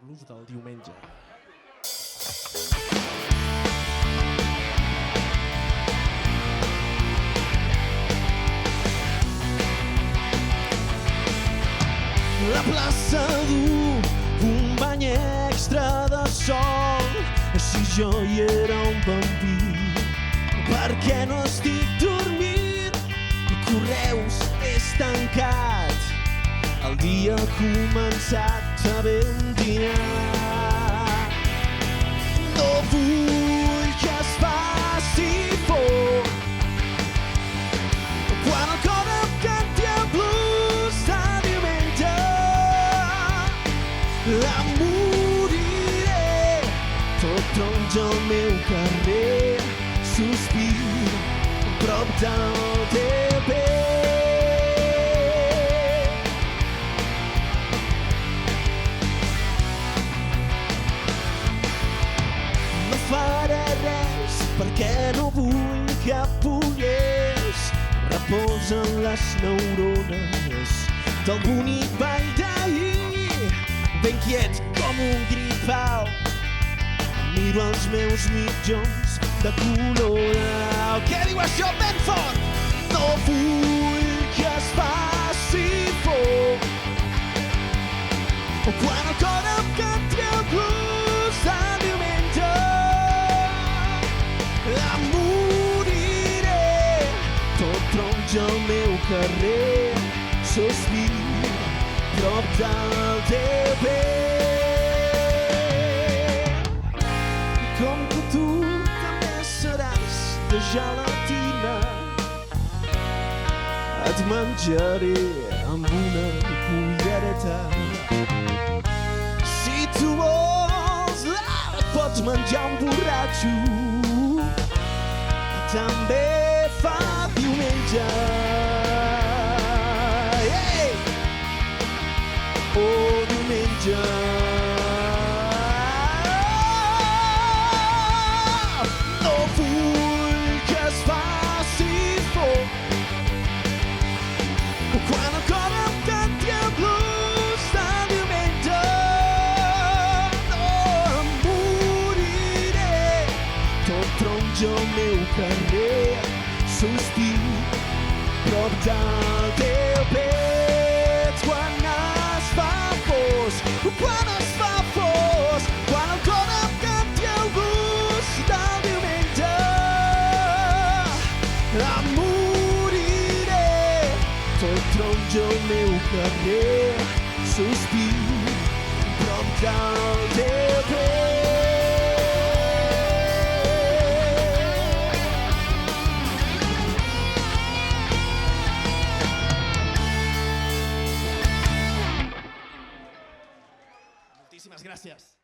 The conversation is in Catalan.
blues del diumenge. La plaça du un bany extra de sol. Si jo hi era un vampir, per què no estic dormint? Correus és tancat, el dia ha començat a ventinar. No vull que es faci por quan el cor em canti el blues de diumenge. Em moriré tot taronja al meu carrer, sospir prop del teu pet. No faré res perquè no vull que pollers reposen les neurones del bonic ball d'ahir. Ben quiet com un gripau, miro els meus mitjons de color. Què diu això ben fort? No vull que es faci por quan el cor em canti el blues de diumenge. Em moriré tot taronja al meu carrer, sospir prop del teu pet. Com que tu també seràs de gelatina, et menjaré amb una cullereta. Si tu vols, et pots menjar un borratxo, també fa diumenge. Hey! Oh, diumenge. No vull que es faci por quan el cor em canti el blues de diumenge. No em moriré tot taronja al meu carrer, sospir prop del teu pet. Quan es fa fosc, quan es fa fosc, quan el cor em canti el blues del diumenge. Em moriré tot taronja al meu carrer, sospir prop del teu pet. Moltíssimes gràcies.